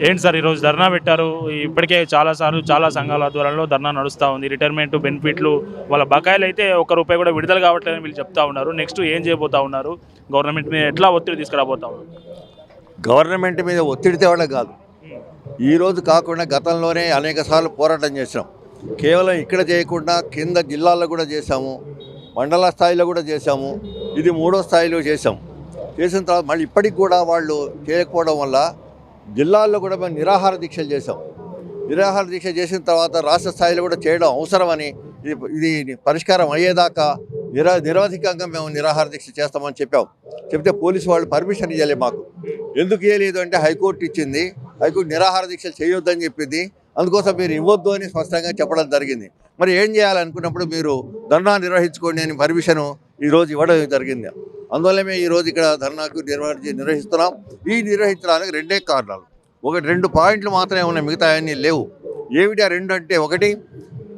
ఏంటి సార్ ఈరోజు ధర్నా పెట్టారు? ఇప్పటికే చాలాసార్లు చాలా సంఘాల ఆధ్వర్యంలో ధర్నా నడుస్తూ ఉంది. రిటైర్మెంట్ బెనిఫిట్లు వాళ్ళ బకాయిలు అయితే ఒక్క రూపాయి కూడా విడుదల కావట్లేదని వీళ్ళు చెప్తా ఉన్నారు. నెక్స్ట్ ఏం చేయబోతా ఉన్నారు? గవర్నమెంట్ మీద ఎట్లా ఒత్తిడి తీసుకురాబోతా ఉన్నారు? గవర్నమెంట్ మీద ఒత్తిడి తేవడం కాదు, ఈరోజు కాకుండా గతంలోనే అనేక సార్లు పోరాటం చేసాం. కేవలం ఇక్కడ చేయకుండా కింద జిల్లాల్లో కూడా చేశాము, మండల స్థాయిలో కూడా చేశాము, ఇది 3వ స్థాయిలో చేసాం. చేసిన తర్వాత మళ్ళీ ఇప్పటికి కూడా వాళ్ళు చేయకపోవడం వల్ల జిల్లాల్లో కూడా మేము నిరాహార దీక్షలు చేసాం. నిరాహార దీక్ష చేసిన తర్వాత రాష్ట్ర స్థాయిలో కూడా చేయడం అవసరమని, ఇది పరిష్కారం అయ్యేదాకా నిరవధికంగా మేము నిరాహార దీక్ష చేస్తామని చెప్తే పోలీసు వాళ్ళు పర్మిషన్ ఇవ్వలేదు మాకు. ఎందుకు ఇవ్వలేదు అంటే హైకోర్టు ఇచ్చింది, హైకోర్టు నిరాహార దీక్షలు చేయొద్దని చెప్పింది, అందుకోసం మీరు ఇవ్వద్దు అని స్పష్టంగా చెప్పడం జరిగింది. మరి ఏం చేయాలనుకున్నప్పుడు మీరు ధర్నా నిర్వహించుకోండి అని పర్మిషను ఈరోజు ఇవ్వడం జరిగింది. అందువల్లమే ఈరోజు ఇక్కడ ధర్నాకు నిర్వహిస్తున్నాం. ఈ నిర్వహించడానికి 2 కారణాలు. 2 పాయింట్లు మాత్రమే ఉన్నాయి, మిగతా అన్నీ లేవు. ఏమిటి ఆ 2 అంటే,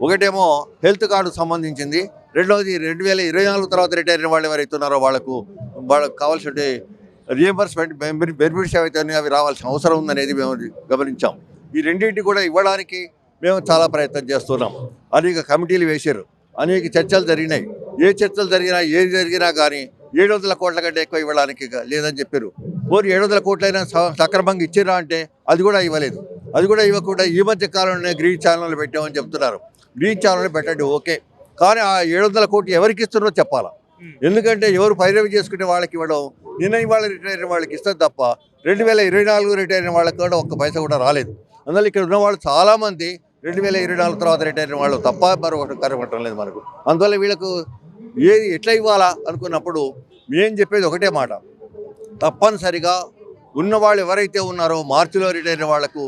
ఒకటేమో హెల్త్ కార్డుకు సంబంధించింది, రెండవది 2024 తర్వాత రిటైర్ అయిన వాళ్ళు ఎవరైతే ఉన్నారో వాళ్ళకు కావాల్సిన రియంబర్స్మెంట్ బెనిఫిట్స్ ఏవైతే ఉన్నాయో అవి రావాల్సిన అవసరం ఉందనేది మేము గమనించాం. ఈ రెండింటిని కూడా ఇవ్వడానికి మేము చాలా ప్రయత్నం చేస్తున్నాం. అనేక కమిటీలు వేశారు, అనేక చర్చలు జరిగినాయి. ఏ చర్చలు జరిగినా ఏది జరిగినా కానీ 700 కోట్ల కంటే ఎక్కువ ఇవ్వడానికి లేదని చెప్పారు. 700 కోట్లైనా సక్రమంగా ఇచ్చిరా అంటే అది కూడా ఇవ్వలేదు. అది కూడా ఇవ్వకుండా ఈ మధ్య కాలంలోనే గ్రీన్ ఛానల్ పెట్టామని చెప్తున్నారు. గ్రీన్ ఛానల్ పెట్టండి ఓకే, కానీ ఆ 700 కోట్లు ఎవరికి ఇస్తున్నారో చెప్పాలా. ఎందుకంటే ఎవరు పైరవి చేసుకునే వాళ్ళకి ఇవ్వడం, ఇవాళ రిటైర్ అయిన వాళ్ళకి ఇస్తుంది తప్ప 2024 రిటైర్ అయిన వాళ్ళకి కూడా ఒక్క పైసా కూడా రాలేదు. అందువల్ల ఇక్కడ ఉన్నవాళ్ళు చాలామంది 2024 తర్వాత రిటైర్ అయిన వాళ్ళు తప్ప మరొకటి కనపడటం లేదు మనకు. అందువల్ల వీళ్ళకు ఏది ఎట్లా ఇవ్వాలా అనుకున్నప్పుడు మేము చెప్పేది ఒకటే మాట, తప్పనిసరిగా ఉన్నవాళ్ళు ఎవరైతే ఉన్నారో మార్చిలో రిటైర్ అయిన వాళ్లకు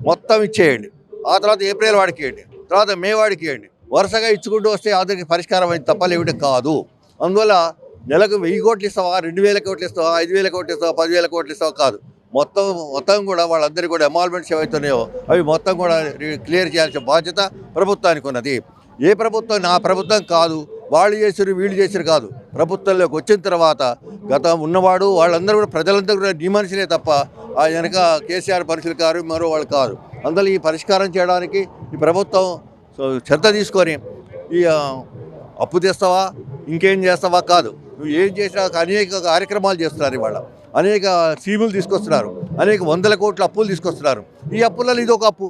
మొత్తం ఇచ్చేయండి, ఆ తర్వాత ఏప్రిల్ వాడికి ఇవ్వండి, తర్వాత మే వాడికి ఇవ్వండి. వరుసగా ఇచ్చుకుంటూ వస్తే అందరికి పరిష్కారం అయితే తప్ప లేవిటే కాదు. అందువల్ల నెలకు 1000 కోట్లు ఇస్తావా, 2000 కోట్లు ఇస్తావా, 5000 కోట్లు ఇస్తావా, 10,000 కోట్లు ఇస్తావా కాదు, మొత్తం కూడా వాళ్ళందరికీ కూడా అమాల్మెంట్స్ ఏవైతున్నాయో అవి మొత్తం కూడా క్లియర్ చేయాల్సిన బాధ్యత ప్రభుత్వానికి ఉన్నది. ఏ ప్రభుత్వం, నా ప్రభుత్వం కాదు, వాళ్ళు చేసారు వీళ్ళు చేసారు కాదు, ప్రభుత్వంలోకి వచ్చిన తర్వాత ఉన్నవాడు వాళ్ళందరూ కూడా ప్రజలందరూ కూడా నీ మనుషులే తప్ప ఆ వెనక కేసీఆర్ మనుషులు కారు, మరో వాళ్ళు కాదు. అందువల్ల ఈ పరిష్కారం చేయడానికి ఈ ప్రభుత్వం శ్రద్ధ తీసుకొని ఈ అప్పు తెస్తావా ఇంకేం చేస్తావా కాదు, నువ్వు ఏం చేసినా అనేక కార్యక్రమాలు చేస్తున్నారు. ఇవాళ అనేక స్కీములు తీసుకొస్తున్నారు, అనేక 100 కోట్ల అప్పులు తీసుకొస్తున్నారు. ఈ అప్పులలో ఇది ఒక అప్పు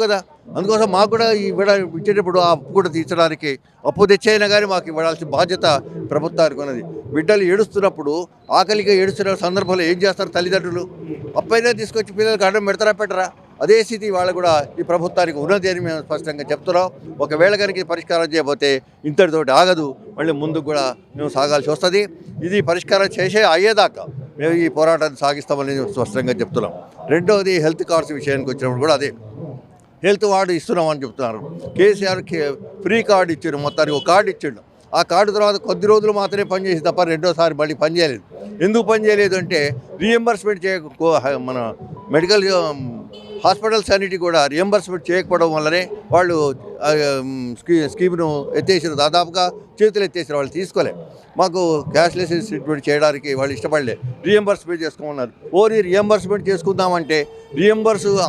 కదా. అందుకోసం మాకు కూడా ఇచ్చేటప్పుడు ఆ అప్పు కూడా తీర్చడానికి అప్పు తెచ్చైనా కానీ మాకు ఇవ్వాల్సిన బాధ్యత ప్రభుత్వానికి ఉన్నది. బిడ్డలు ఏడుస్తున్నప్పుడు, ఆకలిగా ఏడుస్తున్న సందర్భంలో ఏం చేస్తారు తల్లిదండ్రులు? అప్పైనా తీసుకొచ్చి పిల్లలకు అడ్డం పెట్టరా? అదే స్థితి వాళ్ళు కూడా ఈ ప్రభుత్వానికి ఉన్నది అని మేము స్పష్టంగా చెప్తున్నాం. ఒకవేళ కనుక పరిష్కారం చేయకపోతే ఇంతటితోటి ఆగదు, మళ్ళీ ముందుకు కూడా మేము సాగాల్సి వస్తుంది. ఇది పరిష్కారం అయ్యేదాకా మేము ఈ పోరాటాన్ని సాగిస్తామని స్పష్టంగా చెప్తున్నాం. రెండవది హెల్త్ కార్డ్స్ విషయానికి వచ్చినప్పుడు కూడా అదే, హెల్త్ కార్డు ఇస్తున్నామని చెప్తున్నారు. కేసీఆర్ ఫ్రీ కార్డు ఇచ్చారు, మొత్తానికి ఒక కార్డు ఇచ్చాడు. ఆ కార్డు తర్వాత కొద్ది రోజులు మాత్రమే పనిచేసి తప్ప రెండోసారి మళ్ళీ పనిచేయలేదు. ఎందుకు పనిచేయలేదు అంటే రీఎంబర్స్మెంట్ మన మెడికల్ హాస్పిటల్స్ అన్నిటి కూడా రియంబర్స్మెంట్ చేయకపోవడం వల్లనే వాళ్ళు స్కీమ్ను ఎత్తేసారు, దాదాపుగా చేతులు ఎత్తేసారు. వాళ్ళు తీసుకోలే, మాకు క్యాష్లెస్ ట్రీట్మెంట్ చేయడానికి వాళ్ళు ఇష్టపడలే, రీఎంబర్స్మెంట్ చేసుకోమన్నారు. రీఎంబర్స్మెంట్ చేసుకుందామంటే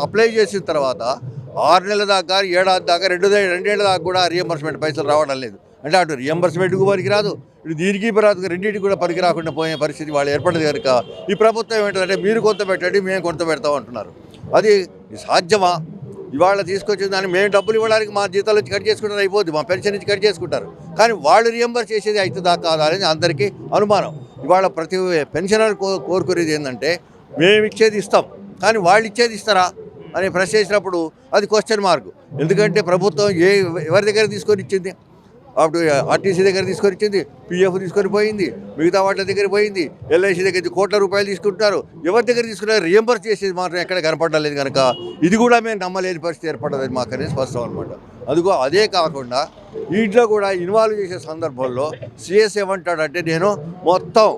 అప్లై చేసిన తర్వాత 6 నెలల దాకా, ఏడాది దాకా, 2 ఏళ్ల దాకా కూడా రీఎంబర్స్మెంట్ పైసలు రావడం లేదు. అంటే అటు రీఎంబర్స్మెంట్కు పనికిరాదు, ఇటు దీనికి పరాదు, రెండింటికి కూడా పనికి రాకుండా పోయే పరిస్థితి వాళ్ళు ఏర్పడదు. కనుక ఈ ప్రభుత్వం ఏంటంటే మీరు కొంత పెట్టండి మేము కొంత పెడతాం అంటున్నారు. అది సాధ్యమా? ఇవాళ తీసుకొచ్చిన దాన్ని మేము డబ్బులు ఇవ్వడానికి మా జీతాల నుంచి కట్ చేసుకుంటారు, అయిపోద్ది, మా పెన్షన్ నుంచి కట్ చేసుకుంటారు. కానీ వాళ్ళు రీఎంబర్స్ చేసేది అవుతుందా కాదా అనేది అందరికీ అనుమానం. ఇవాళ ప్రతి పెన్షనర్ కోరుకునేది ఏంటంటే మేము ఇచ్చేది ఇస్తాం, కానీ వాళ్ళు ఇచ్చేది ఇస్తారా అని ప్రశ్న చేసినప్పుడు అది క్వశ్చన్ మార్క్. ఎందుకంటే ప్రభుత్వం ఎవరి దగ్గర తీసుకొని ఇచ్చింది? అప్పుడు ఆర్టీసీ దగ్గర తీసుకొని ఇచ్చింది, పిఎఫ్ తీసుకొని పోయింది, మిగతా వాటి దగ్గర పోయింది, ఎల్ఐసి దగ్గర కోట్ల రూపాయలు తీసుకుంటున్నారు. ఎవరి దగ్గర తీసుకున్నారు? రియంబర్స్ చేసేది మాత్రం ఎక్కడ కనపడలేదు. కనుక ఇది కూడా మేము నమ్మలేని పరిస్థితి ఏర్పడదని మాకు అనేది స్పష్టం అనమాట. అదిగో అదే కాకుండా వీటిలో కూడా ఇన్వాల్వ్ చేసే సందర్భంలో సిఎస్ ఏమంటాడంటే, నేను మొత్తం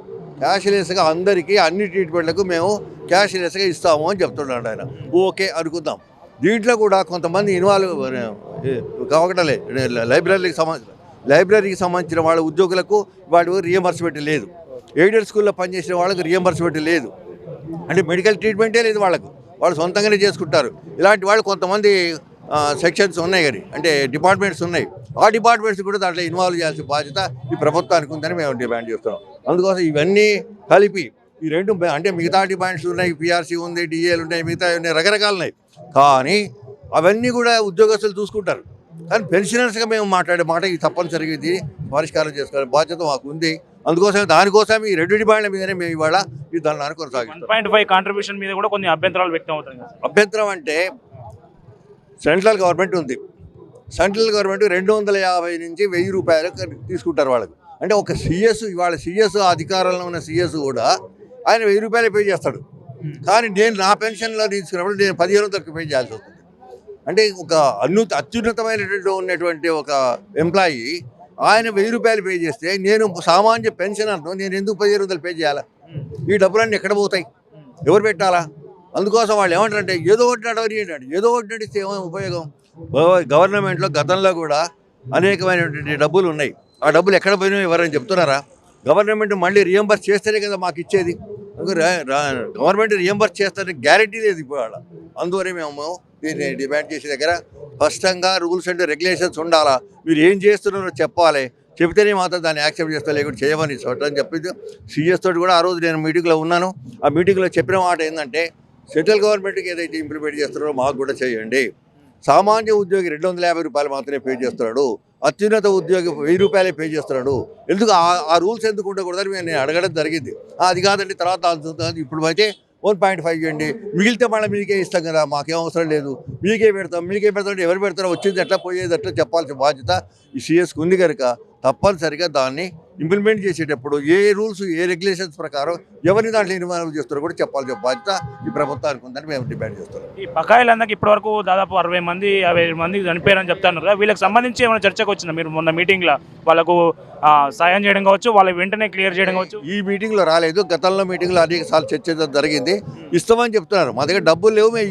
క్యాష్లెస్గా అందరికీ అన్ని ట్రీట్మెంట్లకు మేము క్యాష్లెస్గా ఇస్తాము అని చెప్తున్నాడు ఆయన. ఓకే అనుకుందాం. దీంట్లో కూడా కొంతమంది ఇన్వాల్వ్ కావటలే. లైబ్రరీకి సంబంధించిన వాళ్ళ ఉద్యోగులకు వాడు రియంబర్స్మెంట్ లేదు, ఎయిడెడ్ స్కూల్లో పనిచేసిన వాళ్ళకు రియంబర్స్మెంట్ లేదు, అంటే మెడికల్ ట్రీట్మెంటే లేదు వాళ్ళకు. వాళ్ళు సొంతంగానే చేసుకుంటారు. ఇలాంటి వాళ్ళు కొంతమంది సెక్షన్స్ ఉన్నాయి కానీ అంటే డిపార్ట్మెంట్స్ ఉన్నాయి. ఆ డిపార్ట్మెంట్స్ కూడా దాంట్లో ఇన్వాల్వ్ చేయాల్సిన బాధ్యత ఈ ప్రభుత్వానికి ఉందని మేము డిమాండ్ చేస్తున్నాం. అందుకోసం ఇవన్నీ కలిపి ఈ రెండు అంటే మిగతా డిమాండ్స్ ఉన్నాయి, పిఆర్సీ ఉంది, డిఏలు ఉన్నాయి, మిగతా ఉన్నాయి, రకరకాలు ఉన్నాయి. కానీ అవన్నీ కూడా ఉద్యోగస్తులు చూసుకుంటారు. కానీ పెన్షనర్స్గా మేము మాట్లాడే మాట ఇది తప్పనిసరిగా ఇది పరిష్కారం చేసుకోవాలి బాధ్యత మాకు ఉంది. అందుకోసం దానికోసం ఈ రెండు డిమాండ్ల మీదనే మేము ఇవాళ ఈ ధర్నాను కొనసాగిస్తాం. 1.5 కాంట్రిబ్యూషన్ మీద కూడా కొన్ని అభ్యంతరాలు వ్యక్తం అవుతాయి. అభ్యంతరం అంటే సెంట్రల్ గవర్నమెంట్ ఉంది. సెంట్రల్ గవర్నమెంట్ 250 నుంచి 1000 రూపాయలు తీసుకుంటారు వాళ్ళకు. అంటే ఒక సిఎస్ ఇవాళ సిఎస్ అధికారంలో ఉన్న సిఎస్ కూడా ఆయన 1000 రూపాయలు పే చేస్తాడు. కానీ నేను నా పెన్షన్లో తీసుకున్నప్పుడు నేను 1500 పే చేయాల్సి వస్తుంది. అంటే ఒక అత్యున్నతమైనటువంటి ఉన్నటువంటి ఒక ఎంప్లాయీ ఆయన 1000 రూపాయలు పే చేస్తే నేను సామాన్య పెన్షనర్ను నేను ఎందుకు 1500 పే చేయాలా? ఈ డబ్బులన్నీ ఎక్కడ పోతాయి? ఎవరు పెట్టాలా? అందుకోసం వాళ్ళు ఏమంటారంటే ఏదో ఒకటి నడవని ఏంటంటే ఏదో ఒకటి నడిస్తే ఏమో ఉపయోగం. గవర్నమెంట్లో గతంలో కూడా అనేకమైనటువంటి డబ్బులు ఉన్నాయి. ఆ డబ్బులు ఎక్కడ పోయినాయో ఎవరైనా చెప్తున్నారా? గవర్నమెంట్ మళ్ళీ రియంబర్స్ చేస్తేనే కదా మాకు ఇచ్చేది. గవర్నమెంట్ రియంబర్స్ చేస్తారని గ్యారెంటీ లేదు ఇప్పుడు. అందువల్ల మేము దీన్ని డిమాండ్ చేసే దగ్గర స్పష్టంగా రూల్స్ అండ్ రెగ్యులేషన్స్ ఉండాలా. మీరు ఏం చేస్తున్నారో చెప్పాలి. చెబితేనే మాత్రం దాన్ని యాక్సెప్ట్ చేస్తా, లేకుంటే చేయమని చెప్పని చెప్పింది. సీఎస్ తోటి కూడా ఆ రోజు నేను మీటింగ్లో ఉన్నాను. ఆ మీటింగ్లో చెప్పిన మాట ఏంటంటే సెంట్రల్ గవర్నమెంట్కి ఏదైతే ఇంప్లిమెంట్ చేస్తున్నారో మాకు కూడా చేయండి. సామాన్య ఉద్యోగి 250 రూపాయలు మాత్రమే పే చేస్తున్నాడు, అత్యున్నత ఉద్యోగి 1000 రూపాయలే పే చేస్తున్నాడు. ఎందుకు ఆ రూల్స్ ఎందుకు ఉండకూడదని నేను అడగడం జరిగింది. అది కాదండి తర్వాత ఇప్పుడు అయితే 1.5 ఇవ్వండి, మిగిలితే మళ్ళీ మీకే ఇస్తాం కదా, మాకేం అవసరం లేదు, మీకే పెడతాం ఎవరు పెడతారో వచ్చింది ఎట్లా పోయేది ఎట్లా చెప్పాల్సిన బాధ్యత ఈ సిఎస్కి ఉంది కనుక తప్పనిసరిగా దాన్ని ఇంప్లిమెంట్ చేసేటప్పుడు ఏ రూల్స్ ఏ రెగ్యులేషన్స్ ప్రకారం ఎవరిని దాంట్లో ఇన్వాల్వ్ చేస్తారో కూడా చెప్పాల్సిన బాధ్యత ఈ ప్రభుత్వానికి ఉందని మేము డిమాండ్ చేస్తున్నాం. ఈ బకాయిలందరికీ ఇప్పటివరకు దాదాపు 60 మంది 50 మంది చనిపోయారని చెప్తున్నారు కదా, వీళ్ళకి సంబంధించి ఏమైనా చర్చకు వచ్చిందా మీరు మొన్న మీటింగ్లో? వాళ్ళకు సాయం చేయడం కావచ్చు, వాళ్ళ వెంటనే క్లియర్ చేయడం కావచ్చు. ఈ మీటింగ్లో రాలేదు, గతంలో మీటింగ్లో అనేక సార్లు చర్చ జరిగింది. ఇస్తామని చెప్తున్నారు. మా దగ్గర డబ్బులు లేవు మేము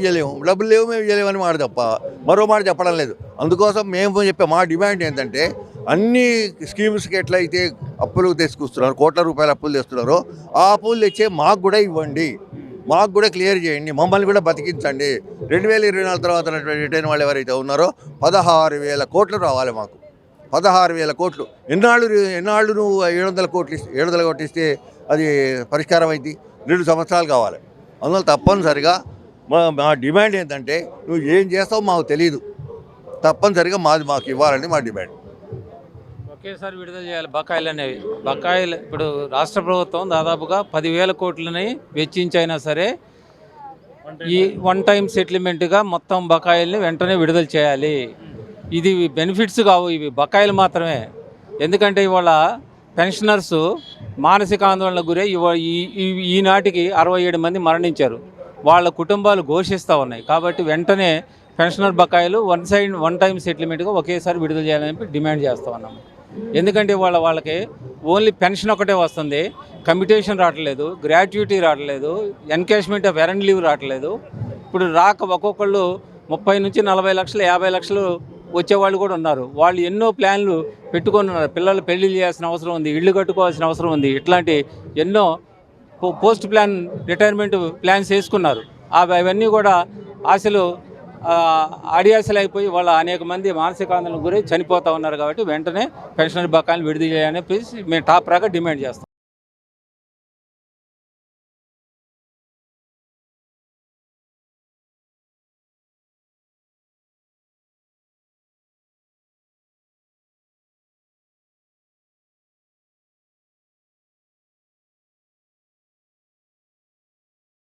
ఇవ్వలేము అని మాట తప్ప మరో మాట చెప్పడం లేదు. అందుకోసం మేము చెప్పే మా డిమాండ్ ఏంటంటే అన్ని స్కీమ్స్కి ఎట్లయితే అప్పులు తీసుకొస్తున్నారు, కోట్ల రూపాయల అప్పులు తెస్తున్నారో ఆ అప్పులు తెచ్చే మాకు కూడా ఇవ్వండి, మాకు కూడా క్లియర్ చేయండి, మమ్మల్ని కూడా బతికించండి. 2024 తర్వాత రిటైన్ వాళ్ళు ఎవరైతే ఉన్నారో 16,000 కోట్లు రావాలి మాకు. 16,000 కోట్లు. ఎన్నాళ్ళు నువ్వు 700 కోట్లు ఇస్తే అది పరిష్కారం అయింది? 2 సంవత్సరాలు కావాలి. అందువల్ల తప్పనిసరిగా మా డిమాండ్ ఏంటంటే నువ్వు ఏం చేస్తావు మాకు తెలియదు, తప్పనిసరిగా మాకు ఇవ్వాలని మా డిమాండ్. ఒకేసారి విడుదల చేయాలి బకాయిలు అనేవి. బకాయిలు ఇప్పుడు రాష్ట్ర ప్రభుత్వం దాదాపుగా 10,000 కోట్లని వెచ్చించైనా సరే ఈ వన్ టైం సెటిల్మెంట్గా మొత్తం బకాయిల్ని వెంటనే విడుదల చేయాలి. ఇది బెనిఫిట్స్ కావు, ఇవి బకాయిలు మాత్రమే. ఎందుకంటే ఇవాళ పెన్షనర్స్ మానసిక ఆందోళనకు గురై ఈనాటికి 67 మంది మరణించారు. వాళ్ళ కుటుంబాలు ఘోషిస్తూ ఉన్నాయి. కాబట్టి వెంటనే పెన్షనర్ బకాయిలు వన్ టైం సెటిల్మెంట్గా ఒకేసారి విడుదల చేయాలని డిమాండ్ చేస్తూ ఉన్నాము. ఎందుకంటే వాళ్ళకి ఓన్లీ పెన్షన్ ఒకటే వస్తుంది, కమ్యూటేషన్ రావట్లేదు, గ్రాట్యుటీ రావట్లేదు, ఎన్కాష్మెంట్ ఆఫ్ ఎర్న్ లీవ్ రావట్లేదు. ఇప్పుడు ఒక్కొక్కళ్ళు 30 నుంచి 40 లక్షలు 50 లక్షలు వచ్చేవాళ్ళు కూడా ఉన్నారు. వాళ్ళు ఎన్నో ప్లాన్లు పెట్టుకొని ఉన్నారు. పిల్లలు పెళ్లి చేయాల్సిన అవసరం ఉంది, ఇళ్ళు కట్టుకోవాల్సిన అవసరం ఉంది. ఇట్లాంటి ఎన్నో పోస్ట్ ప్లాన్ రిటైర్మెంట్ ప్లాన్స్ వేసుకున్నారు. అవన్నీ కూడా ఆశలు అడియాసలు అయిపోయి వాళ్ళ అనేక మంది మానసిక ఆందోళనకు గురై చనిపోతూ ఉన్నారు. కాబట్టి వెంటనే పెన్షనర్ బకాయిలు విడుదల చేయాలని మేము టాప్ రాగా డిమాండ్ చేస్తాం.